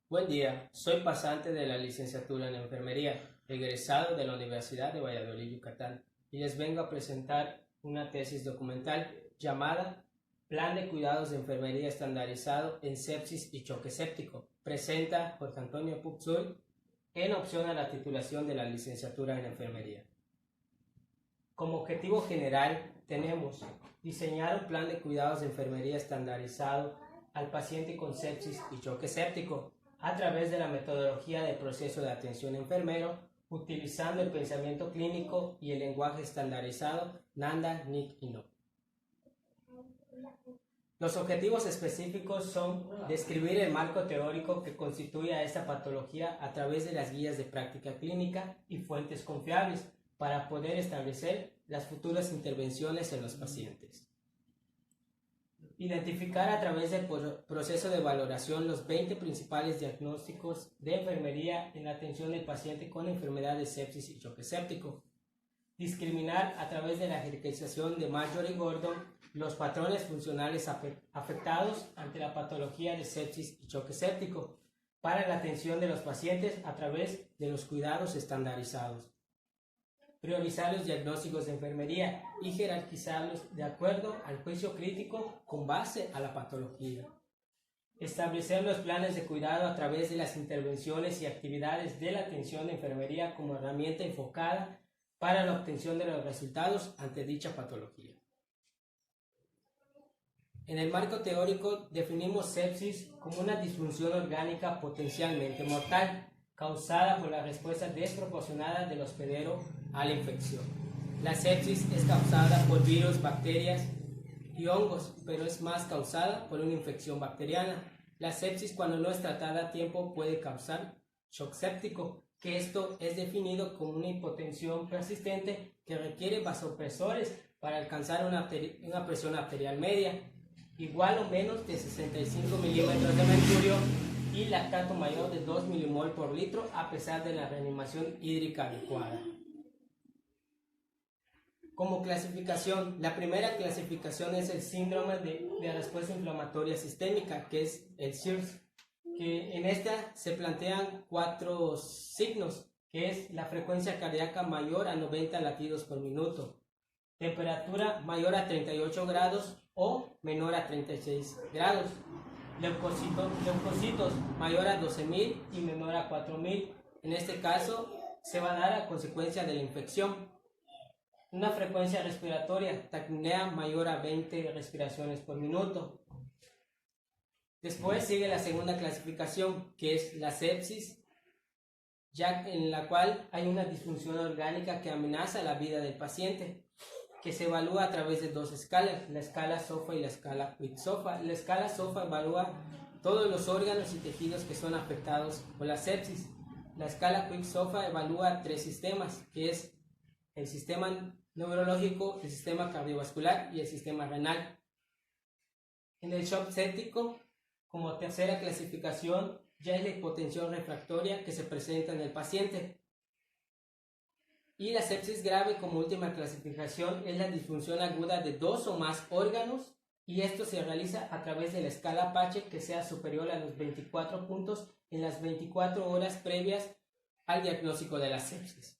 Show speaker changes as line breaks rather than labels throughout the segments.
Buen día, soy pasante de la licenciatura en enfermería, egresado de la Universidad de Valladolid, Yucatán, y les vengo a presentar una tesis documental llamada Plan de Cuidados de Enfermería Estandarizado en Sepsis y Choque Séptico. Presenta Jorge Antonio Puczul en opción a la titulación de la licenciatura en enfermería. Como objetivo general tenemos diseñar un plan de cuidados de enfermería estandarizado al paciente con sepsis y choque séptico a través de la metodología del proceso de atención enfermero, utilizando el pensamiento clínico y el lenguaje estandarizado Nanda, Nick y No. Los objetivos específicos son describir el marco teórico que constituye a esta patología a través de las guías de práctica clínica y fuentes confiables para poder establecer las futuras intervenciones en los pacientes. Identificar a través del proceso de valoración los 20 principales diagnósticos de enfermería en la atención del paciente con enfermedad de sepsis y choque séptico. Discriminar a través de la jerarquización de Marjorie Gordon los patrones funcionales afectados ante la patología de sepsis y choque séptico para la atención de los pacientes a través de los cuidados estandarizados. Priorizar los diagnósticos de enfermería y jerarquizarlos de acuerdo al juicio crítico con base a la patología. Establecer los planes de cuidado a través de las intervenciones y actividades de la atención de enfermería como herramienta enfocada para la obtención de los resultados ante dicha patología. En el marco teórico definimos sepsis como una disfunción orgánica potencialmente mortal, causada por la respuesta desproporcionada del hospedero a la infección. La sepsis es causada por virus, bacterias y hongos, pero es más causada por una infección bacteriana. La sepsis, cuando no es tratada a tiempo, puede causar shock séptico, que esto es definido como una hipotensión persistente que requiere vasopresores para alcanzar una presión arterial media, igual o menos de 65 milímetros de mercurio, y lactato mayor de 2 milimol por litro a pesar de la reanimación hídrica adecuada. Como clasificación, la primera clasificación es el síndrome de respuesta inflamatoria sistémica, que es el SIRS, que en esta se plantean 4 signos, que es la frecuencia cardíaca mayor a 90 latidos por minuto, temperatura mayor a 38 grados o menor a 36 grados, leucocitos mayor a 12.000 y menor a 4.000. En este caso se va a dar a consecuencia de la infección. Una frecuencia respiratoria, taquipnea mayor a 20 respiraciones por minuto. Después sigue la segunda clasificación, que es la sepsis, ya en la cual hay una disfunción orgánica que amenaza la vida del paciente, que se evalúa a través de 2 escalas, la escala SOFA y la escala Quick-SOFA. La escala SOFA evalúa todos los órganos y tejidos que son afectados por la sepsis. La escala Quick-SOFA evalúa 3 sistemas, que es el sistema neurológico, el sistema cardiovascular y el sistema renal. En el shock séptico, como tercera clasificación, ya es la hipotensión refractoria que se presenta en el paciente. Y la sepsis grave, como última clasificación, es la disfunción aguda de 2 o más órganos, y esto se realiza a través de la escala Apache, que sea superior a los 24 puntos en las 24 horas previas al diagnóstico de la sepsis.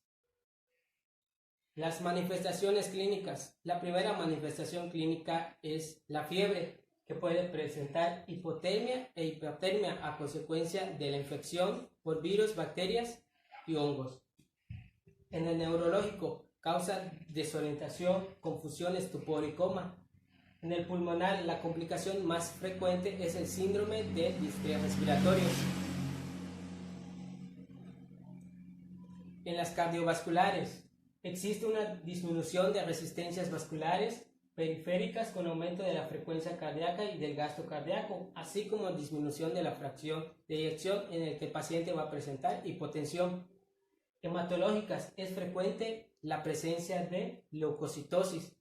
Las manifestaciones clínicas. La primera manifestación clínica es la fiebre, que puede presentar hipotermia e hipertermia a consecuencia de la infección por virus, bacterias y hongos. En el neurológico, causa desorientación, confusión, estupor y coma. En el pulmonar, la complicación más frecuente es el síndrome de distrés respiratorio. En las cardiovasculares, existe una disminución de resistencias vasculares periféricas con aumento de la frecuencia cardíaca y del gasto cardíaco, así como disminución de la fracción de eyección, en el que el paciente va a presentar hipotensión. Hematológicas, es frecuente la presencia de leucocitosis,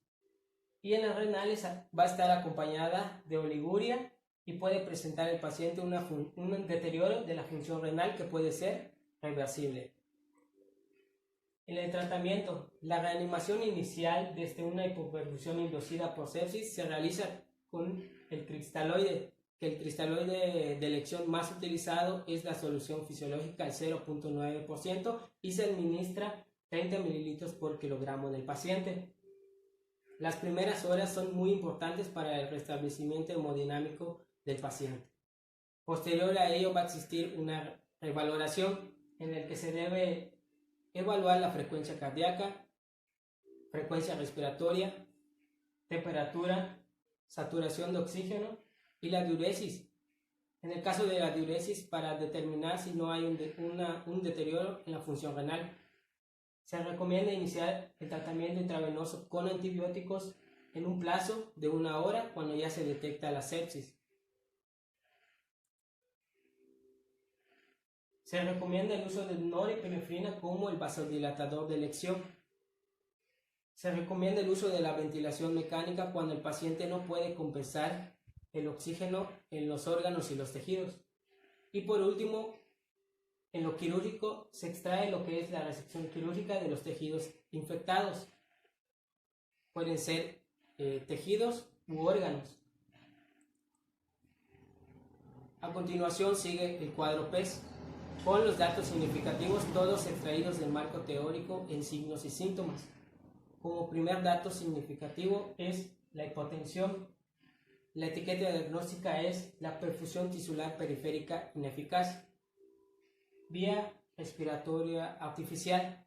y en las renales va a estar acompañada de oliguria y puede presentar el paciente un deterioro de la función renal que puede ser reversible. En el tratamiento, la reanimación inicial desde una hipoperfusión inducida por sepsis se realiza con el cristaloide, que el cristaloide de elección más utilizado es la solución fisiológica al 0.9% y se administra 30 mililitros por kilogramo del paciente. Las primeras horas son muy importantes para el restablecimiento hemodinámico del paciente. Posterior a ello va a existir una revaloración en la que se debe evaluar la frecuencia cardíaca, frecuencia respiratoria, temperatura, saturación de oxígeno y la diuresis. En el caso de la diuresis, para determinar si no hay un deterioro en la función renal, se recomienda iniciar el tratamiento intravenoso con antibióticos en un plazo de 1 hora cuando ya se detecta la sepsis. Se recomienda el uso de norepinefrina como el vasodilatador de elección. Se recomienda el uso de la ventilación mecánica cuando el paciente no puede compensar el oxígeno en los órganos y los tejidos. Y por último, en lo quirúrgico se extrae lo que es la resección quirúrgica de los tejidos infectados. Pueden ser tejidos u órganos. A continuación sigue el cuadro PES, con los datos significativos todos extraídos del marco teórico en signos y síntomas. Como primer dato significativo es la hipotensión. La etiqueta diagnóstica es la perfusión tisular periférica ineficaz. Vía respiratoria artificial.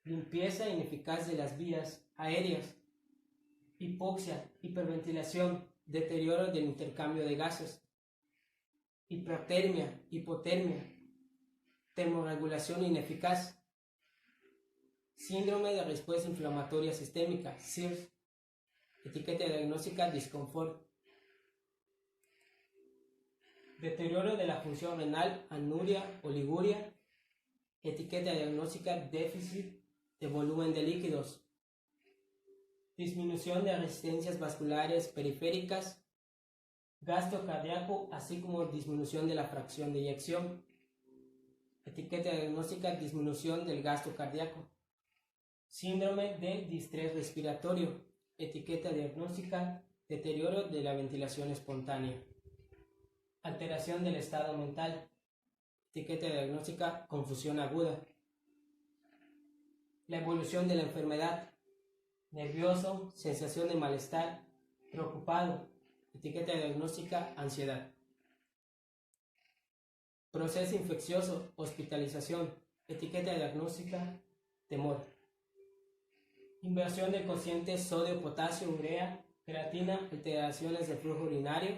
Limpieza ineficaz de las vías aéreas. Hipoxia, hiperventilación, deterioro del intercambio de gases. Hipertermia, hipotermia, termorregulación ineficaz. Síndrome de respuesta inflamatoria sistémica, SIRS. Etiqueta diagnóstica, disconfort. Deterioro de la función renal, anuria, oliguria. Etiqueta diagnóstica, déficit de volumen de líquidos. Disminución de resistencias vasculares periféricas. Gasto cardíaco, así como disminución de la fracción de eyección. Etiqueta diagnóstica, disminución del gasto cardíaco. Síndrome de distrés respiratorio. Etiqueta diagnóstica, deterioro de la ventilación espontánea. Alteración del estado mental. Etiqueta diagnóstica, confusión aguda. La evolución de la enfermedad. Nervioso, sensación de malestar, preocupado. Etiqueta diagnóstica, ansiedad. Proceso infeccioso, hospitalización. Etiqueta diagnóstica, temor. Inversión del cociente sodio, potasio, urea, creatina, alteraciones del flujo urinario,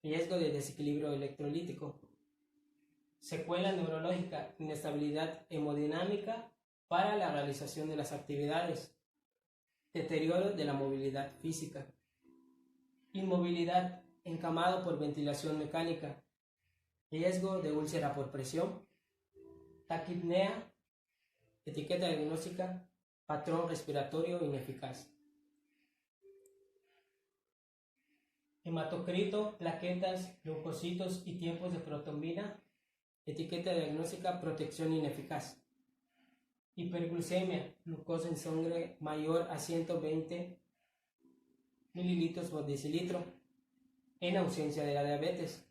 riesgo de desequilibrio electrolítico. Secuela neurológica, inestabilidad hemodinámica para la realización de las actividades. Deterioro de la movilidad física. Inmovilidad, encamado por ventilación mecánica. Riesgo de úlcera por presión. Taquipnea. Etiqueta diagnóstica, patrón respiratorio ineficaz. Hematocrito, plaquetas, leucocitos y tiempos de protrombina. Etiqueta diagnóstica, protección ineficaz. Hiperglucemia, glucosa en sangre mayor a 120 mililitros por decilitro, en ausencia de la diabetes.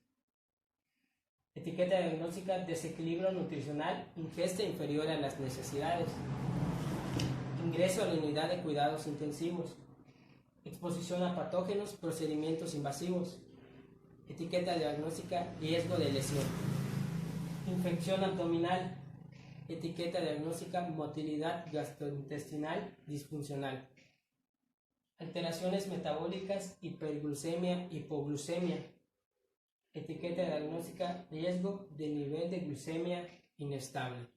Etiqueta diagnóstica, desequilibrio nutricional, ingesta inferior a las necesidades. Ingreso a la unidad de cuidados intensivos. Exposición a patógenos, procedimientos invasivos. Etiqueta diagnóstica, riesgo de lesión. Infección abdominal. Etiqueta diagnóstica, motilidad gastrointestinal disfuncional. Alteraciones metabólicas, hiperglucemia, hipoglucemia. Etiqueta diagnóstica, riesgo de nivel de glucemia inestable.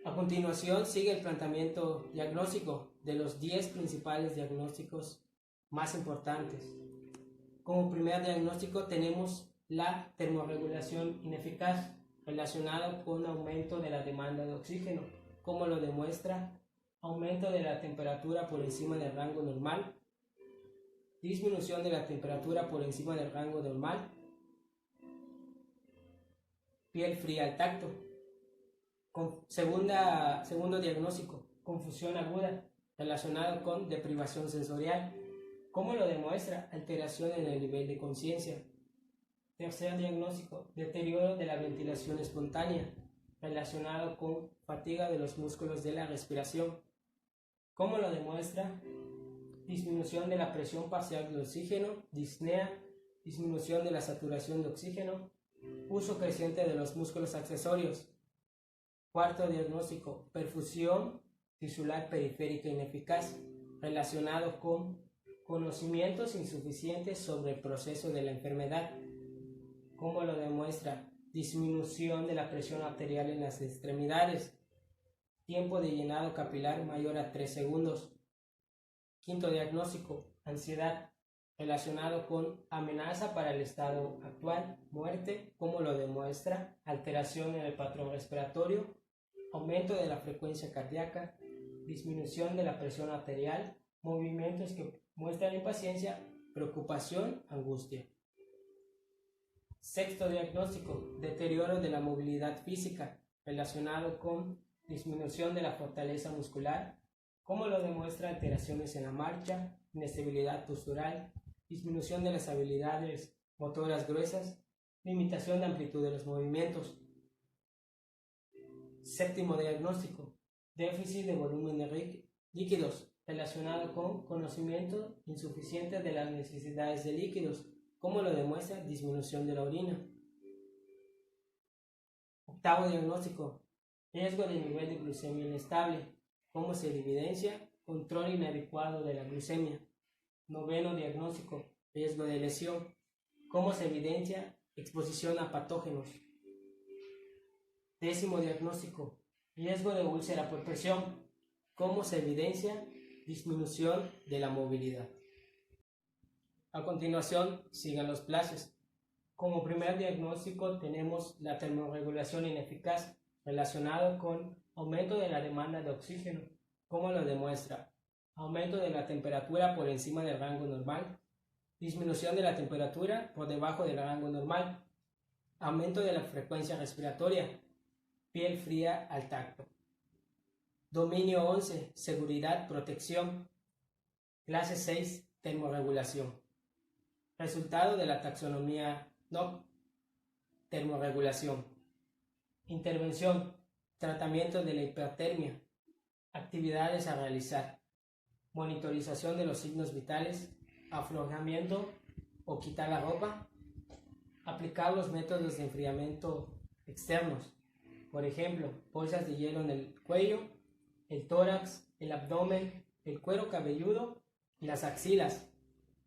A continuación sigue el planteamiento diagnóstico de los 10 principales diagnósticos más importantes. Como primer diagnóstico tenemos la termorregulación ineficaz relacionada con aumento de la demanda de oxígeno, como lo demuestra aumento de la temperatura por encima del rango normal, disminución de la temperatura por encima del rango normal, piel fría al tacto. Segundo diagnóstico, confusión aguda relacionada con deprivación sensorial. ¿Cómo lo demuestra? Alteración en el nivel de conciencia. Tercer diagnóstico, deterioro de la ventilación espontánea, relacionado con fatiga de los músculos de la respiración. ¿Cómo lo demuestra? Disminución de la presión parcial de oxígeno, disnea, disminución de la saturación de oxígeno, uso creciente de los músculos accesorios. Cuarto diagnóstico, perfusión tisular periférica ineficaz, relacionado con conocimientos insuficientes sobre el proceso de la enfermedad. ¿Cómo lo demuestra? Disminución de la presión arterial en las extremidades, tiempo de llenado capilar mayor a 3 segundos. Quinto diagnóstico, ansiedad, relacionado con amenaza para el estado actual, muerte. ¿Cómo lo demuestra? Alteración en el patrón respiratorio, aumento de la frecuencia cardíaca, disminución de la presión arterial, movimientos que muestran impaciencia, preocupación, angustia. Sexto diagnóstico, deterioro de la movilidad física, relacionado con disminución de la fortaleza muscular. ¿Cómo lo demuestra? Alteraciones en la marcha, inestabilidad postural, disminución de las habilidades motoras gruesas, limitación de amplitud de los movimientos. Séptimo diagnóstico, déficit de volumen de líquidos, relacionado con conocimiento insuficiente de las necesidades de líquidos. ¿Cómo lo demuestra? Disminución de la orina. Octavo diagnóstico, riesgo de nivel de glucemia inestable. ¿Cómo se evidencia? Control inadecuado de la glucemia. Noveno diagnóstico, riesgo de lesión. ¿Cómo se evidencia? Exposición a patógenos. Décimo diagnóstico, riesgo de úlcera por presión. ¿Cómo se evidencia? Disminución de la movilidad. A continuación, sigan los plazos. Como primer diagnóstico tenemos la termorregulación ineficaz, relacionado con aumento de la demanda de oxígeno. ¿Cómo lo demuestra? Aumento de la temperatura por encima del rango normal, disminución de la temperatura por debajo del rango normal, aumento de la frecuencia respiratoria, piel fría al tacto. Dominio 11, seguridad, protección. Clase 6, termorregulación. Resultado de la taxonomía NOC, termorregulación. Intervención, tratamiento de la hipertermia, actividades a realizar, monitorización de los signos vitales, aflojamiento o quitar la ropa, aplicar los métodos de enfriamiento externos, por ejemplo, bolsas de hielo en el cuello, el tórax, el abdomen, el cuero cabelludo y las axilas,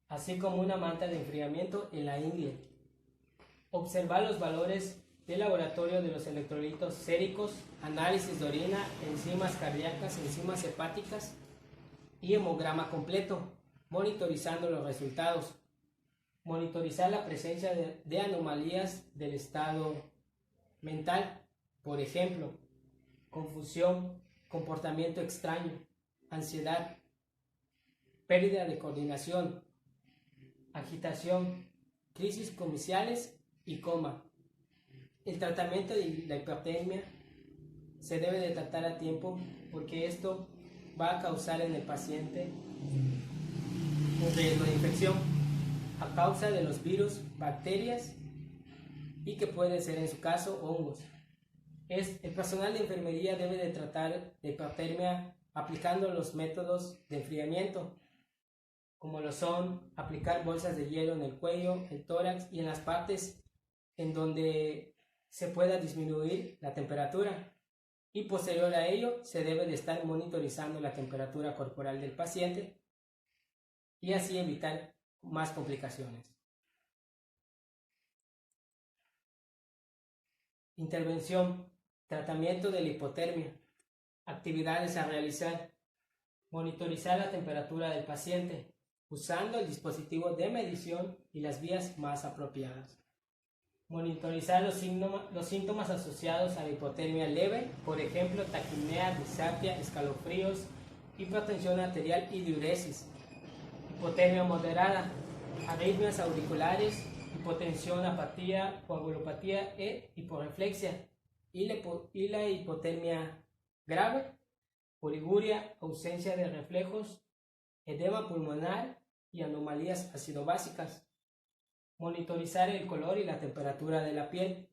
así como una manta de enfriamiento en la ingle. Observar los valores de laboratorio de los electrolitos séricos, análisis de orina, enzimas cardíacas, enzimas hepáticas y hemograma completo, monitorizando los resultados. Monitorizar la presencia de anomalías del estado mental, por ejemplo, confusión, comportamiento extraño, ansiedad, pérdida de coordinación, agitación, crisis comiciales y coma. El tratamiento de la hipertermia se debe de tratar a tiempo porque esto va a causar en el paciente un riesgo de infección a causa de los virus, bacterias y que puede ser en su caso hongos. El personal de enfermería debe de tratar la hipertermia aplicando los métodos de enfriamiento, como lo son aplicar bolsas de hielo en el cuello, el tórax y en las partes en donde se pueda disminuir la temperatura. Y posterior a ello se debe de estar monitorizando la temperatura corporal del paciente y así evitar más complicaciones. Intervención, tratamiento de la hipotermia, actividades a realizar, monitorizar la temperatura del paciente usando el dispositivo de medición y las vías más apropiadas. Monitorizar los síntomas asociados a la hipotermia leve, por ejemplo, taquipnea, disartria, escalofríos, hipertensión arterial y diuresis. Hipotermia moderada, arritmias auriculares, hipotensión, apatía, coagulopatía e hiporreflexia. Y la hipotermia grave, oliguria, ausencia de reflejos, edema pulmonar y anomalías ácido-básicas, monitorizar el color y la temperatura de la piel,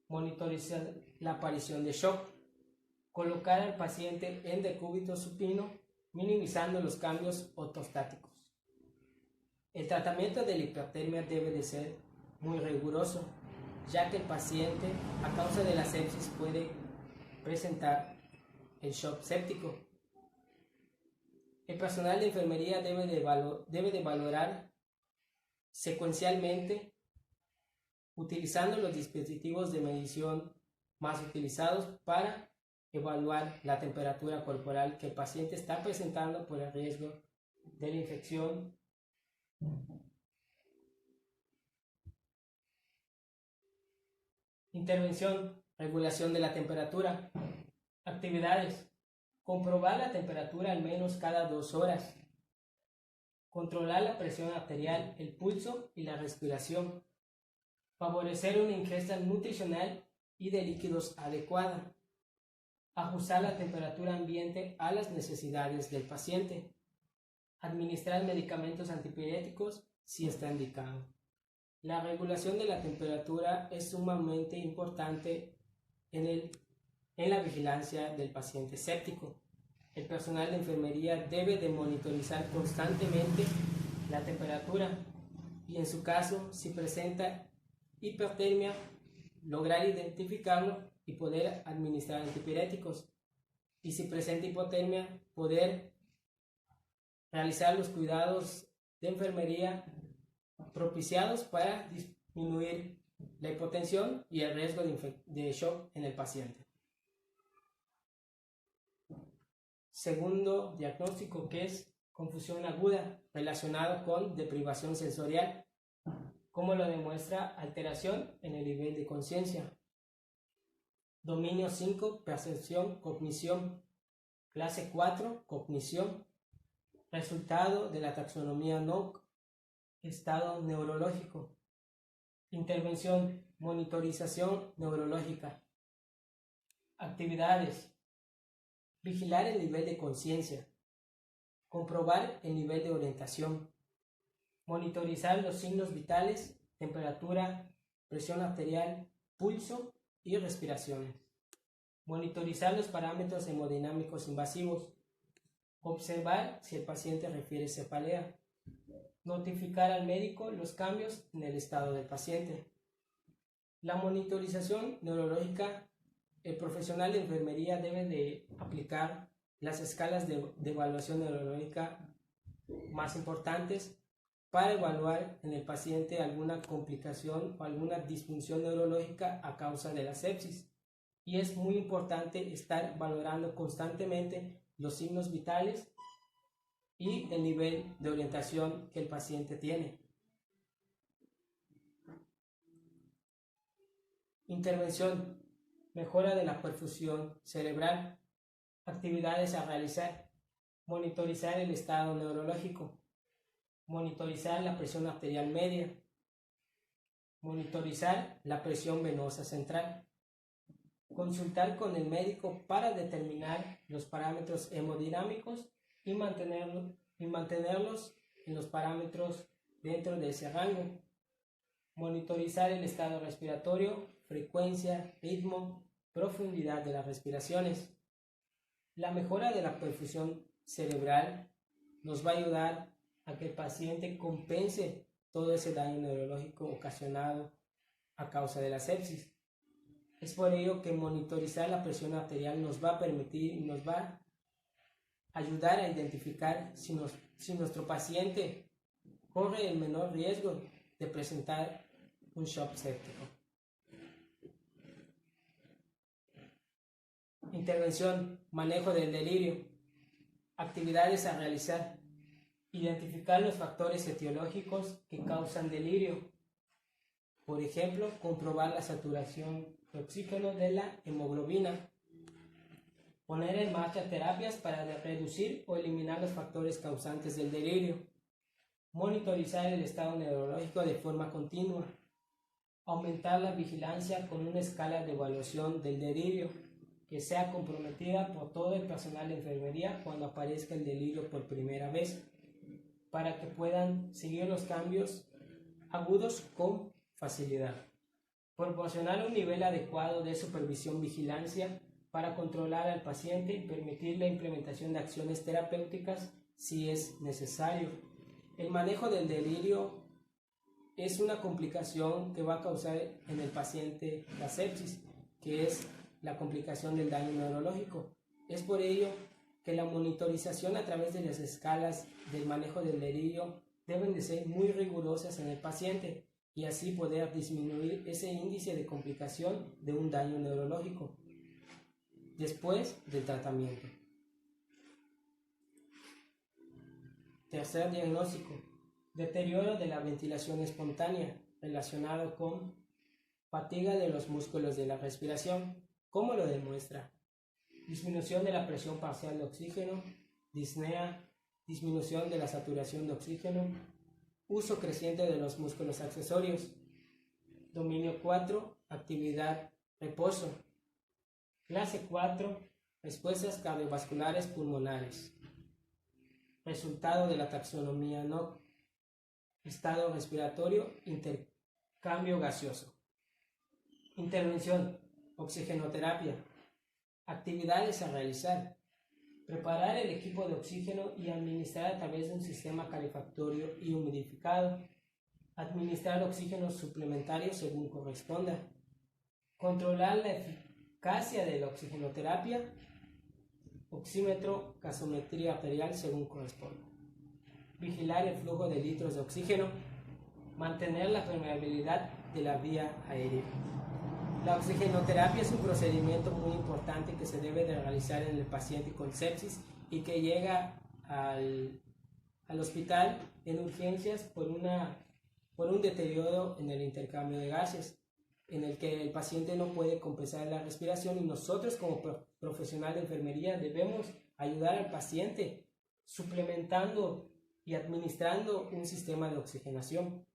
monitorizar la aparición de shock, colocar al paciente en decúbito supino, minimizando los cambios ortostáticos. El tratamiento de la hipertermia debe de ser muy riguroso, ya que el paciente, a causa de la sepsis, puede presentar el shock séptico. El personal de enfermería debe de valorar secuencialmente, utilizando los dispositivos de medición más utilizados para evaluar la temperatura corporal que el paciente está presentando por el riesgo de la infección. Intervención, regulación de la temperatura. Actividades, comprobar la temperatura al menos cada 2 horas. Controlar la presión arterial, el pulso y la respiración. Favorecer una ingesta nutricional y de líquidos adecuada. Ajustar la temperatura ambiente a las necesidades del paciente. Administrar medicamentos antipiréticos si está indicado. La regulación de la temperatura es sumamente importante en la vigilancia del paciente séptico. El personal de enfermería debe de monitorizar constantemente la temperatura y, en su caso, si presenta hipertermia, lograr identificarlo y poder administrar antipiréticos. Y si presenta hipotermia, poder realizar los cuidados de enfermería propiciados para disminuir la hipotensión y el riesgo de shock en el paciente. Segundo diagnóstico, que es confusión aguda relacionado con deprivación sensorial, como lo demuestra alteración en el nivel de conciencia. Dominio 5, percepción, cognición. Clase 4, cognición. Resultado de la taxonomía NOC, estado neurológico. Intervención, monitorización neurológica. Actividades, vigilar el nivel de conciencia, comprobar el nivel de orientación, monitorizar los signos vitales, temperatura, presión arterial, pulso y respiraciones, monitorizar los parámetros hemodinámicos invasivos, observar si el paciente refiere cefalea, notificar al médico los cambios en el estado del paciente. La monitorización neurológica, el profesional de enfermería debe de aplicar las escalas de evaluación neurológica más importantes para evaluar en el paciente alguna complicación o alguna disfunción neurológica a causa de la sepsis. Y es muy importante estar valorando constantemente los signos vitales y el nivel de orientación que el paciente tiene. Intervención, mejora de la perfusión cerebral. Actividades a realizar, monitorizar el estado neurológico, monitorizar la presión arterial media, monitorizar la presión venosa central, consultar con el médico para determinar los parámetros hemodinámicos y mantenerlos en los parámetros dentro de ese rango, monitorizar el estado respiratorio, frecuencia, ritmo, profundidad de las respiraciones. La mejora de la perfusión cerebral nos va a ayudar a que el paciente compense todo ese daño neurológico ocasionado a causa de la sepsis. Es por ello que monitorizar la presión arterial nos va a permitir y nos va a ayudar a identificar si nuestro paciente corre el menor riesgo de presentar un shock séptico. Intervención, manejo del delirio. Actividades a realizar. Identificar los factores etiológicos que causan delirio. Por ejemplo, comprobar la saturación de oxígeno de la hemoglobina. Poner en marcha terapias para reducir o eliminar los factores causantes del delirio. Monitorizar el estado neurológico de forma continua. Aumentar la vigilancia con una escala de evaluación del delirio que sea comprometida por todo el personal de enfermería cuando aparezca el delirio por primera vez. para que puedan seguir los cambios agudos con facilidad. Proporcionar un nivel adecuado de supervisión-vigilancia para controlar al paciente y permitir la implementación de acciones terapéuticas si es necesario. El manejo del delirio es una complicación que va a causar en el paciente la sepsis, que es la complicación del daño neurológico. Es por ello que la monitorización a través de las escalas del manejo del delirio deben de ser muy rigurosas en el paciente y así poder disminuir ese índice de complicación de un daño neurológico después del tratamiento. Tercer diagnóstico: deterioro de la ventilación espontánea relacionado con fatiga de los músculos de la respiración. ¿Cómo lo demuestra? Disminución de la presión parcial de oxígeno, disnea, disminución de la saturación de oxígeno, uso creciente de los músculos accesorios. Dominio 4, actividad, reposo. Clase 4, respuestas cardiovasculares pulmonares. Resultado de la taxonomía NOC. Estado respiratorio, intercambio gaseoso. Intervención, oxigenoterapia. Actividades a realizar: preparar el equipo de oxígeno y administrar a través de un sistema calefactorio y humidificado. Administrar oxígeno suplementario según corresponda. Controlar la eficacia de la oxigenoterapia. Oxímetro, gasometría arterial según corresponda. Vigilar el flujo de litros de oxígeno. Mantener la permeabilidad de la vía aérea. La oxigenoterapia es un procedimiento muy importante que se debe de realizar en el paciente con sepsis y que llega al hospital en urgencias por un deterioro en el intercambio de gases, en el que el paciente no puede compensar la respiración y nosotros como profesional de enfermería debemos ayudar al paciente suplementando y administrando un sistema de oxigenación.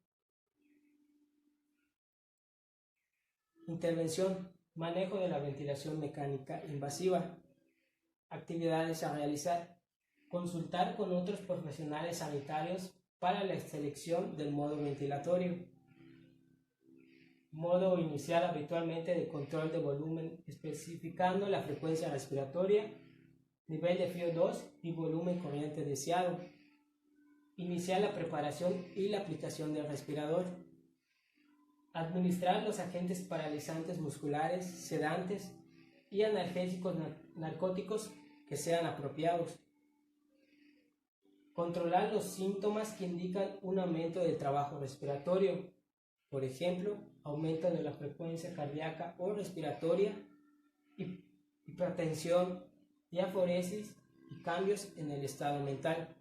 Intervención, manejo de la ventilación mecánica invasiva. Actividades a realizar: consultar con otros profesionales sanitarios para la selección del modo ventilatorio. Modo inicial habitualmente de control de volumen, especificando la frecuencia respiratoria, nivel de FiO2 y volumen corriente deseado. Iniciar la preparación y la aplicación del respirador. Administrar los agentes paralizantes musculares, sedantes y analgésicos narcóticos que sean apropiados. Controlar los síntomas que indican un aumento del trabajo respiratorio, por ejemplo, aumento de la frecuencia cardíaca o respiratoria, hipertensión, diaforesis y cambios en el estado mental.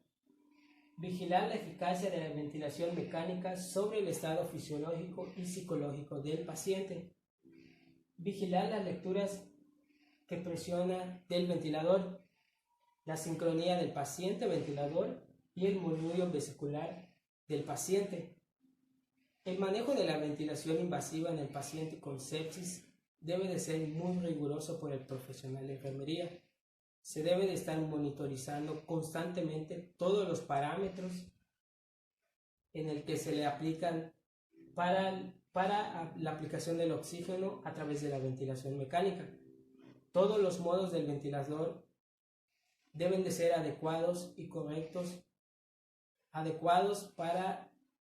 Vigilar la eficacia de la ventilación mecánica sobre el estado fisiológico y psicológico del paciente. Vigilar las lecturas que presiona del ventilador, la sincronía del paciente-ventilador y el murmullo vesicular del paciente. El manejo de la ventilación invasiva en el paciente con sepsis debe de ser muy riguroso por el profesional de enfermería. Se debe de estar monitorizando constantemente todos los parámetros en el que se le aplican para la aplicación del oxígeno a través de la ventilación mecánica. Todos los modos del ventilador deben de ser adecuados y correctos,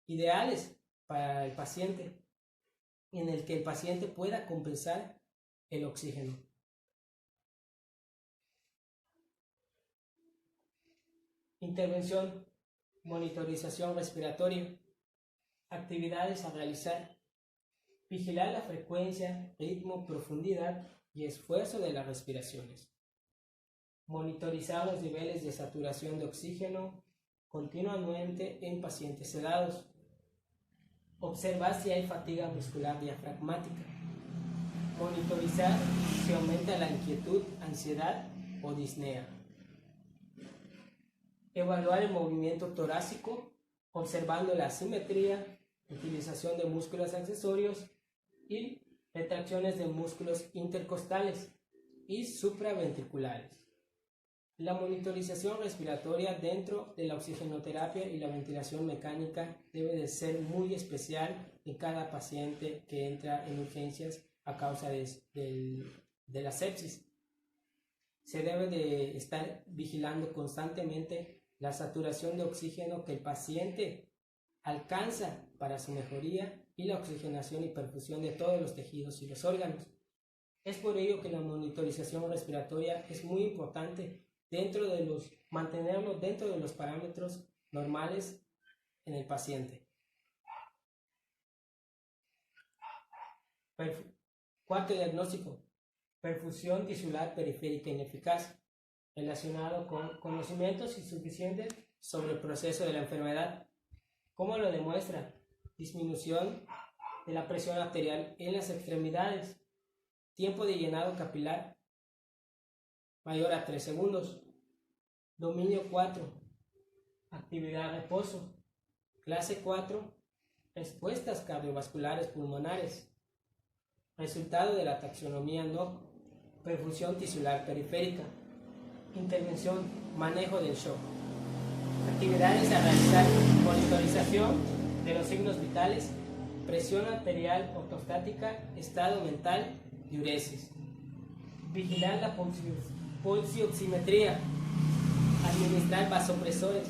ideales para el paciente, en el que el paciente pueda compensar el oxígeno. Intervención, monitorización respiratoria. Actividades a realizar: vigilar la frecuencia, ritmo, profundidad y esfuerzo de las respiraciones. Monitorizar los niveles de saturación de oxígeno continuamente en pacientes sedados. Observar si hay fatiga muscular diafragmática. Monitorizar si aumenta la inquietud, ansiedad o disnea. Evaluar el movimiento torácico, observando la asimetría, utilización de músculos accesorios y retracciones de músculos intercostales y supraventriculares. La monitorización respiratoria dentro de la oxigenoterapia y la ventilación mecánica debe de ser muy especial en cada paciente que entra en urgencias a causa de la sepsis. Se debe de estar vigilando constantemente la saturación de oxígeno que el paciente alcanza para su mejoría y la oxigenación y perfusión de todos los tejidos y los órganos. Es por ello que la monitorización respiratoria es muy importante mantenerlo dentro de los parámetros normales en el paciente. Cuarto diagnóstico: perfusión tisular periférica ineficaz, relacionado con conocimientos insuficientes sobre el proceso de la enfermedad. ¿Cómo lo demuestra? Disminución de la presión arterial en las extremidades, tiempo de llenado capilar mayor a 3 segundos, dominio 4, actividad reposo, clase 4, respuestas cardiovasculares pulmonares, resultado de la taxonomía NOC, perfusión tisular periférica, intervención, manejo del shock, actividades a realizar, monitorización de los signos vitales, presión arterial ortostática, estado mental, diuresis, vigilar la pulsioximetría, administrar vasopresores,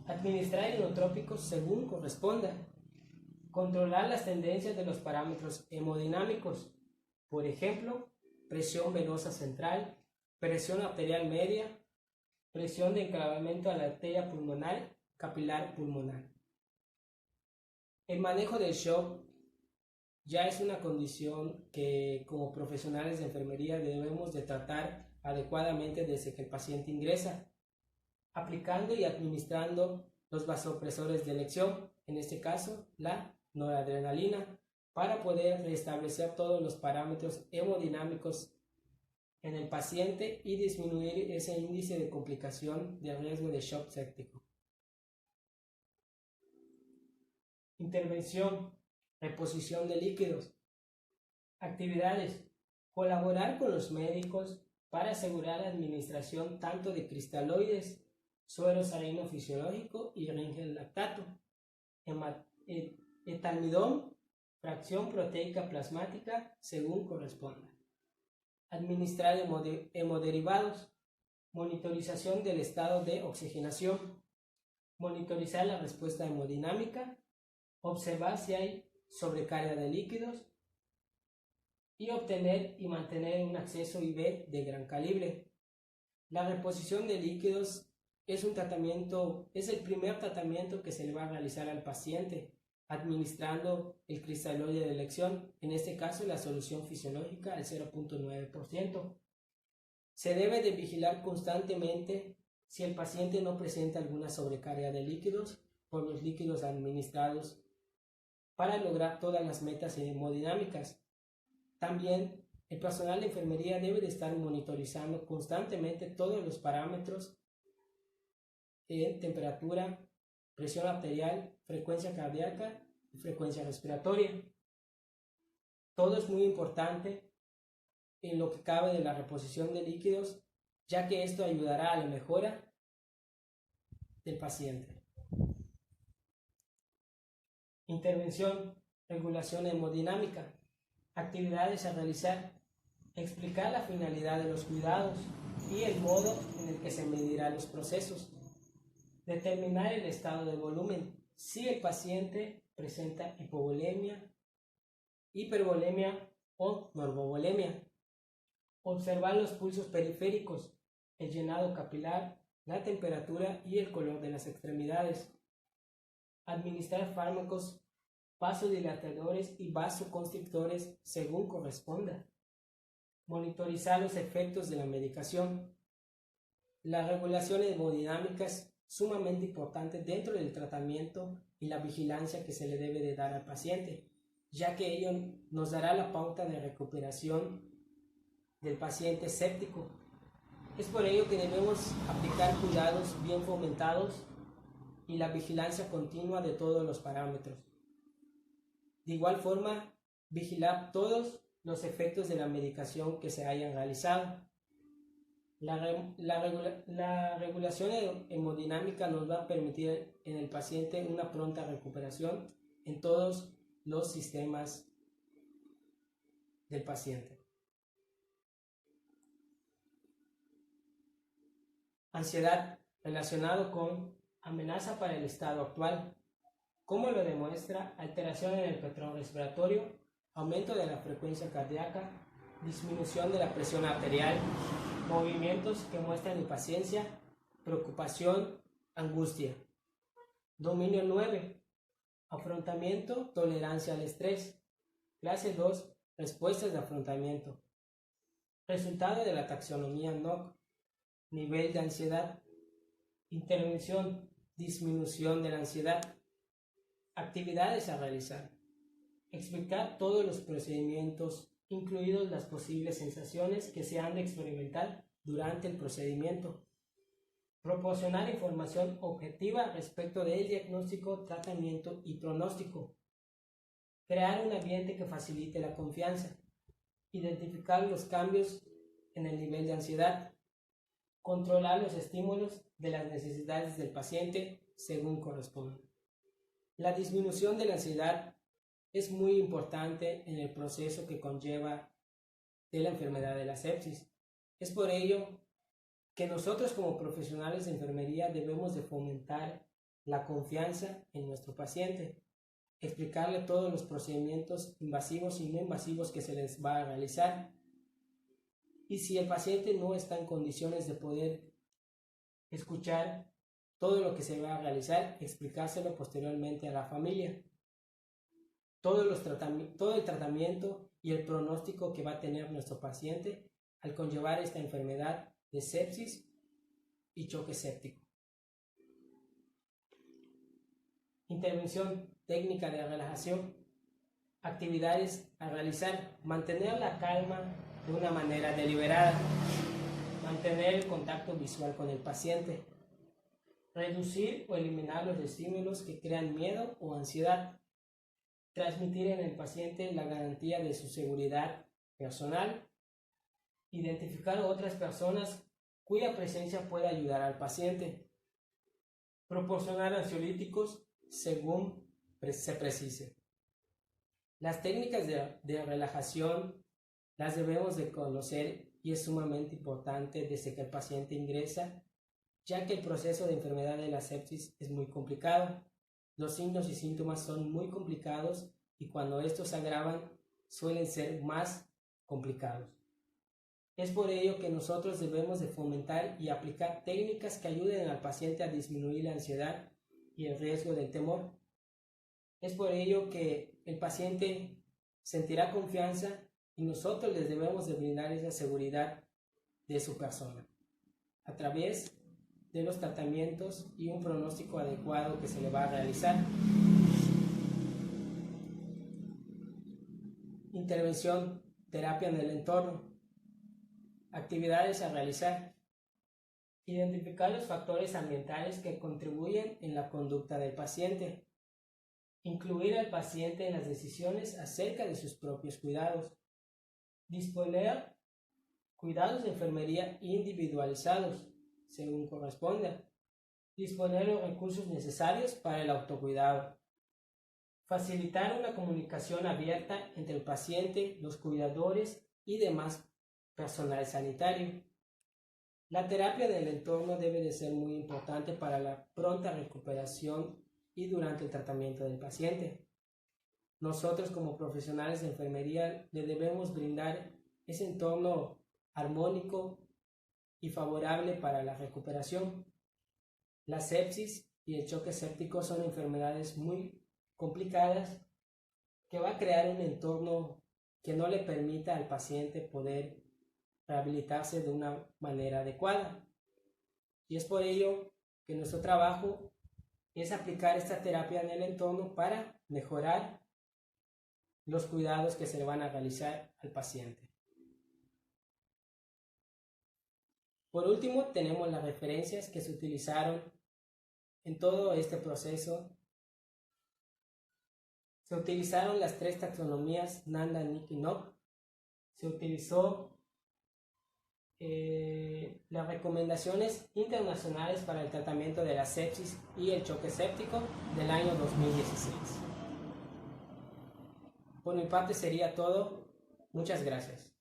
administrar inotrópicos según corresponda, controlar las tendencias de los parámetros hemodinámicos, por ejemplo, presión venosa central, presión arterial media, presión de enclavamiento a la arteria pulmonar, capilar pulmonar. El manejo del shock ya es una condición que como profesionales de enfermería debemos de tratar adecuadamente desde que el paciente ingresa, aplicando y administrando los vasopresores de elección, en este caso la noradrenalina, para poder restablecer todos los parámetros hemodinámicos en el paciente y disminuir ese índice de complicación de riesgo de shock séptico. Intervención, reposición de líquidos. Actividades, colaborar con los médicos para asegurar la administración tanto de cristaloides, suero salino fisiológico y ringel lactato, etalmidón, fracción proteica plasmática según corresponda. Administrar hemoderivados, monitorización del estado de oxigenación, monitorizar la respuesta hemodinámica, observar si hay sobrecarga de líquidos y obtener y mantener un acceso IV de gran calibre. La reposición de líquidos es el primer tratamiento que se le va a realizar al paciente, administrando el cristaloide de elección, en este caso la solución fisiológica al 0.9%. Se debe de vigilar constantemente si el paciente no presenta alguna sobrecarga de líquidos por los líquidos administrados para lograr todas las metas hemodinámicas. También el personal de enfermería debe de estar monitorizando constantemente todos los parámetros en temperatura, presión arterial, frecuencia cardíaca y frecuencia respiratoria. Todo es muy importante en lo que cabe de la reposición de líquidos, ya que esto ayudará a la mejora del paciente. Intervención, regulación hemodinámica, actividades a realizar, explicar la finalidad de los cuidados y el modo en el que se medirán los procesos, determinar el estado de volumen, si el paciente presenta hipovolemia, hipervolemia o normovolemia, observar los pulsos periféricos, el llenado capilar, la temperatura y el color de las extremidades, administrar fármacos vasodilatadores y vasoconstrictores según corresponda, monitorizar los efectos de la medicación. La regulación hemodinámica es sumamente importante dentro del tratamiento y la vigilancia que se le debe de dar al paciente, ya que ello nos dará la pauta de recuperación del paciente séptico. Es por ello que debemos aplicar cuidados bien fomentados y la vigilancia continua de todos los parámetros. De igual forma, vigilar todos los efectos de la medicación que se hayan realizado. La regulación hemodinámica nos va a permitir en el paciente una pronta recuperación en todos los sistemas del paciente. Ansiedad relacionado con amenaza para el estado actual. ¿Cómo lo demuestra? Alteración en el patrón respiratorio, aumento de la frecuencia cardíaca, disminución de la presión arterial, movimientos que muestran impaciencia, preocupación, angustia. Dominio 9. Afrontamiento, tolerancia al estrés. Clase 2. Respuestas de afrontamiento. Resultado de la taxonomía NOC. Nivel de ansiedad. Intervención, disminución de la ansiedad. Actividades a realizar. Explicar todos los procedimientos, incluidos las posibles sensaciones que se han de experimentar durante el procedimiento. Proporcionar información objetiva respecto del diagnóstico, tratamiento y pronóstico. Crear un ambiente que facilite la confianza. Identificar los cambios en el nivel de ansiedad. Controlar los estímulos de las necesidades del paciente según corresponda. La disminución de la ansiedad es muy importante en el proceso que conlleva de la enfermedad de la sepsis. Es por ello que nosotros como profesionales de enfermería debemos de fomentar la confianza en nuestro paciente, explicarle todos los procedimientos invasivos y no invasivos que se les va a realizar. Y si el paciente no está en condiciones de poder escuchar todo lo que se va a realizar, explicárselo posteriormente a la familia. Todo el tratamiento y el pronóstico que va a tener nuestro paciente al conllevar esta enfermedad de sepsis y choque séptico. Intervención técnica de relajación. Actividades a realizar. Mantener la calma de una manera deliberada. Mantener el contacto visual con el paciente. Reducir o eliminar los estímulos que crean miedo o ansiedad. Transmitir en el paciente la garantía de su seguridad personal. Identificar a otras personas cuya presencia pueda ayudar al paciente. Proporcionar ansiolíticos según se precise. Las técnicas de relajación las debemos de conocer y es sumamente importante desde que el paciente ingresa, ya que el proceso de enfermedad de la sepsis es muy complicado. Los signos y síntomas son muy complicados y cuando estos se agravan suelen ser más complicados. Es por ello que nosotros debemos de fomentar y aplicar técnicas que ayuden al paciente a disminuir la ansiedad y el riesgo del temor. Es por ello que el paciente sentirá confianza y nosotros les debemos de brindar esa seguridad de su persona a través de los tratamientos y un pronóstico adecuado que se le va a realizar. Intervención, terapia en el entorno. Actividades a realizar. Identificar los factores ambientales que contribuyen en la conducta del paciente. Incluir al paciente en las decisiones acerca de sus propios cuidados. Disponer cuidados de enfermería individualizados, según corresponda. Disponer los recursos necesarios para el autocuidado. Facilitar una comunicación abierta entre el paciente, los cuidadores y demás personal sanitario. La terapia del entorno debe de ser muy importante para la pronta recuperación y durante el tratamiento del paciente. Nosotros como profesionales de enfermería le debemos brindar ese entorno armónico y favorable para la recuperación. La sepsis y el choque séptico son enfermedades muy complicadas que va a crear un entorno que no le permita al paciente poder rehabilitarse de una manera adecuada. Y es por ello que nuestro trabajo es aplicar esta terapia en el entorno para mejorar los cuidados que se le van a realizar al paciente. Por último, tenemos las referencias que se utilizaron en todo este proceso. Se utilizaron las 3 taxonomías Nanda, Nick y Nock. Se utilizó las recomendaciones internacionales para el tratamiento de la sepsis y el choque séptico del año 2016. Por mi parte sería todo. Muchas gracias.